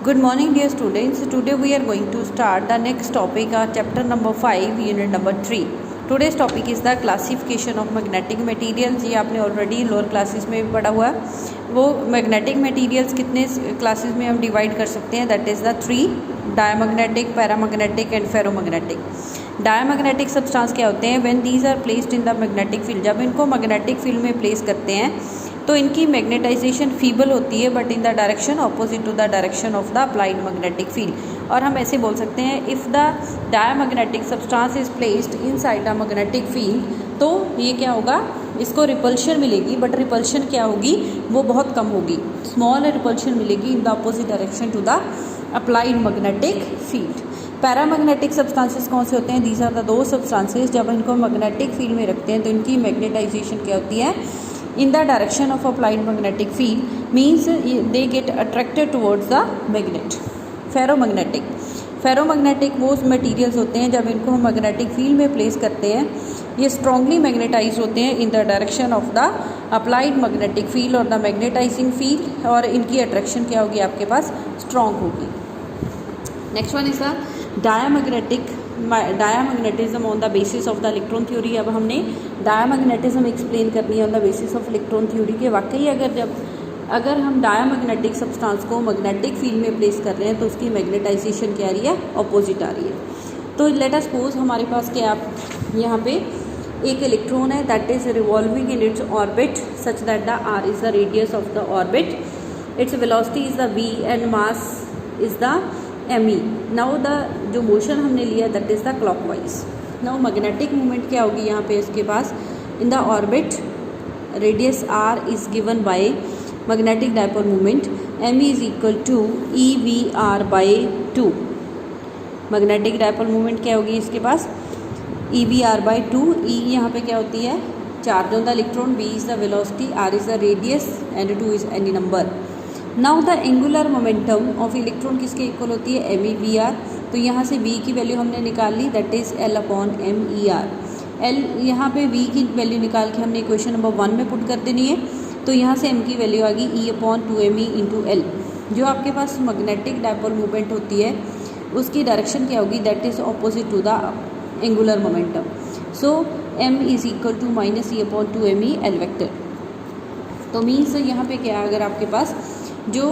Good morning dear students. Today we are going to start the next topic, chapter number 5, unit number 3. Today's topic is the classification of magnetic materials. ये आपने already lower classes में भी पढ़ा हुआ है। वो magnetic materials कितने classes में हम डिवाइड कर सकते हैं, that is the 3: diamagnetic, paramagnetic and ferromagnetic. Diamagnetic substance क्या होते हैं? When these are placed in the magnetic field, जब इनको मैग्नेटिक फील्ड में प्लेस करते हैं तो इनकी मैग्नेटाइजेशन फीबल होती है, but in the direction opposite to the direction of the applied magnetic field. और हम ऐसे बोल सकते हैं, if the diamagnetic substance is placed inside the magnetic field, तो ये क्या होगा, इसको रिपल्शन मिलेगी, बट रिपल्शन क्या होगी, वो बहुत कम होगी, स्मॉल रिपल्शन मिलेगी in the opposite direction to the applied magnetic field. Paramagnetic substances कौन से होते हैं? दीज आर द दो सब्सटेंसेस, जब इनको मैग्नेटिक फील्ड में रखते हैं तो इनकी मैग्नेटाइजेशन क्या होती है, in the direction of applied magnetic field, means they get attracted towards the magnet. Ferromagnetic वो मटेरियल्स होते हैं जब इनको हम मैग्नेटिक फील्ड में प्लेस करते हैं, ये स्ट्रांगली मैग्नेटाइज होते हैं इन the direction of the applied magnetic field और द मैग्नेटाइजिंग फील्ड, और इनकी अट्रैक्शन क्या होगी, आपके पास स्ट्रांग होगी। Next one is the diamagnetism on the basis of the electron theory. अब हमने डायमैग्नेटिज्म एक्सप्लेन करनी है on the basis of electron theory के वाकई अगर हम डायमैग्नेटिक सब्सटेंस को मैग्नेटिक फील्ड में प्लेस कर रहे हैं तो उसकी मैग्नेटाइजेशन क्या आ रही है, अपोजिट आ रही है। तो लेट अस सपोज हमारे पास क्या यहाँ पे एक इलेक्ट्रॉन है that is revolving in its orbit such that the r is the radius of the orbit, its velocity is the v and mass is the me। Now the जो motion हमने लिया that is the clockwise. Now magnetic movement क्या होगी यहाँ पे इसके पास, in the orbit radius r is given by magnetic dipole movement m is equal to EVR/2। Magnetic dipole movement क्या होगी इसके पास, EVR/2। E यहाँ पे क्या होती है, charge on the electron, v is the velocity, r is the radius and 2 is any number. Now the angular momentum of electron किसके equal होती है, MEVR। तो यहाँ से v की वैल्यू हमने निकाल ली, दैट इज L/MER। L यहाँ पे v की वैल्यू निकाल के हमने इक्वेशन नंबर 1 में पुट कर देनी है, तो यहाँ से m की वैल्यू आ गई E/2me इंटू L। जो आपके पास मैग्नेटिक डायपोल मूवमेंट होती है उसकी डायरेक्शन क्या होगी, that is opposite to the angular momentum. So m is equal to minus E/2me L vector. तो मीन्स यहाँ पे क्या है, अगर आपके पास जो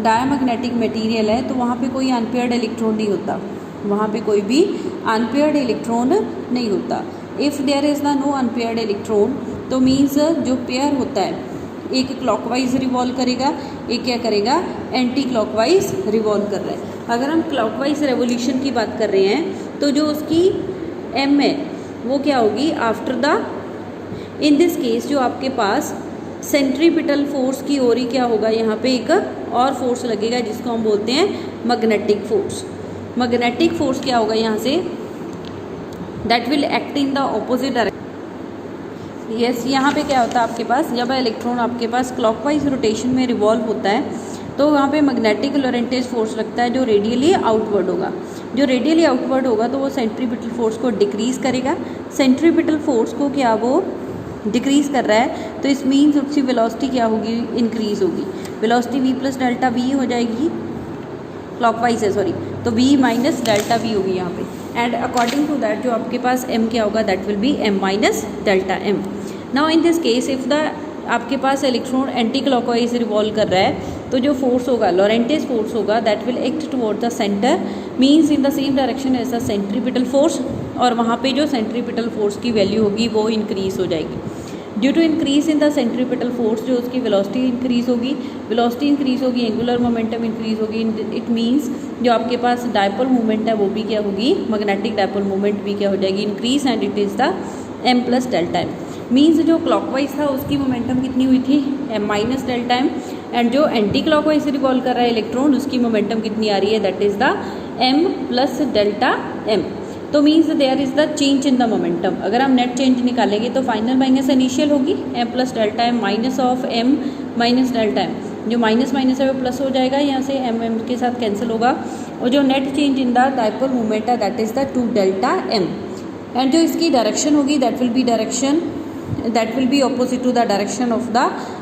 डायमैग्नेटिक मटेरियल है तो वहाँ पे कोई अनपेयर्ड इलेक्ट्रॉन नहीं होता, वहाँ पे कोई भी अनपेयर्ड इलेक्ट्रॉन नहीं होता। If there is the no unpaired electron, तो मीन्स जो पेयर होता है एक क्लॉकवाइज रिवॉल्व करेगा, एक क्या करेगा, एंटी क्लॉकवाइज रिवॉल्व कर रहा है। अगर हम क्लॉकवाइज रेवोल्यूशन की बात कर रहे हैं तो जो उसकी m है वो क्या होगी, after the, in this case जो आपके पास सेंट्रीपिटल फोर्स की ओर ही क्या होगा, यहाँ पे एक और फोर्स लगेगा जिसको हम बोलते हैं मैग्नेटिक फोर्स। मैग्नेटिक फोर्स क्या होगा यहाँ से, that will act in the opposite direction. Yes, यहाँ पे क्या होता है आपके पास, जब इलेक्ट्रॉन आपके पास क्लॉकवाइज रोटेशन में रिवॉल्व होता है तो वहाँ पे मैग्नेटिक लोरेंटेज फोर्स लगता है जो रेडियली आउटवर्ड होगा। जो रेडियली आउटवर्ड होगा तो वो सेंट्रीपिटल फोर्स को डिक्रीज़ करेगा। सेंट्रीपिटल फोर्स को क्या वो डिक्रीज़ कर रहा है, तो इस मीन्स उसकी वेलोसिटी क्या होगी, इंक्रीज़ होगी। Velocity v plus delta v हो जाएगी, क्लॉकवाइज है सॉरी, तो v माइनस डेल्टा v होगी यहाँ पे। एंड अकॉर्डिंग टू दैट जो आपके पास m क्या होगा, that will be m minus delta m। Now in this case if the आपके पास इलेक्ट्रॉन एंटी क्लॉकवाइज रिवॉल्व कर रहा है तो जो फोर्स होगा, लोरेंटेज फोर्स होगा, that will act toward the centre, means in the same direction as the centripetal force, और वहाँ पे जो सेंट्रीपिटल फोर्स की वैल्यू होगी वो इंक्रीज़ हो जाएगी। Due to increase in the centripetal force जो उसकी वेलोसिटी इंक्रीज़ होगी, वेलोसिटी इंक्रीज़ होगी, एंगुलर मोमेंटम इंक्रीज़ होगी। इट मीन्स जो आपके पास डायपोल मूवमेंट है वो भी क्या होगी, मैग्नेटिक डायपोल मूवमेंट भी क्या हो जाएगी, increase, and it is the m plus delta m। Means जो क्लॉकवाइज था उसकी मोमेंटम कितनी हुई थी, m minus delta m, and जो एंटी क्लॉकवाइज रिवॉल्व कर रहा है इलेक्ट्रॉन उसकी मोमेंटम कितनी आ रही है, that is the m plus delta m। तो means there is the change in the momentum. अगर हम नेट चेंज निकालेंगे तो फाइनल माइनस इनिशियल होगी m plus delta m minus of m minus delta m। जो माइनस माइनस है वो plus हो जाएगा, यहाँ से m के साथ कैंसिल होगा, और जो net change in the dipole movement है that is the 2 delta m। And जो इसकी डायरेक्शन होगी that will be opposite to the direction of the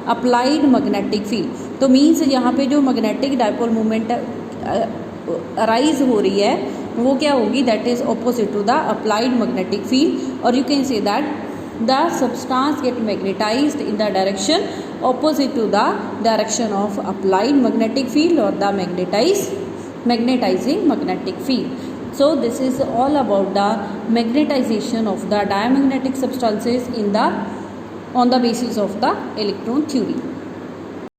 applied magnetic field. तो मीन्स यहाँ पे जो मैग्नेटिक डायपोल मूवमेंट अराइज हो रही है वो क्या होगी, that is opposite to the applied magnetic field, और you can say that the substance get magnetized in the direction opposite to the direction of applied magnetic field or the magnetizing magnetic field. So this is all about the magnetization of the diamagnetic substances on the basis of the electron theory.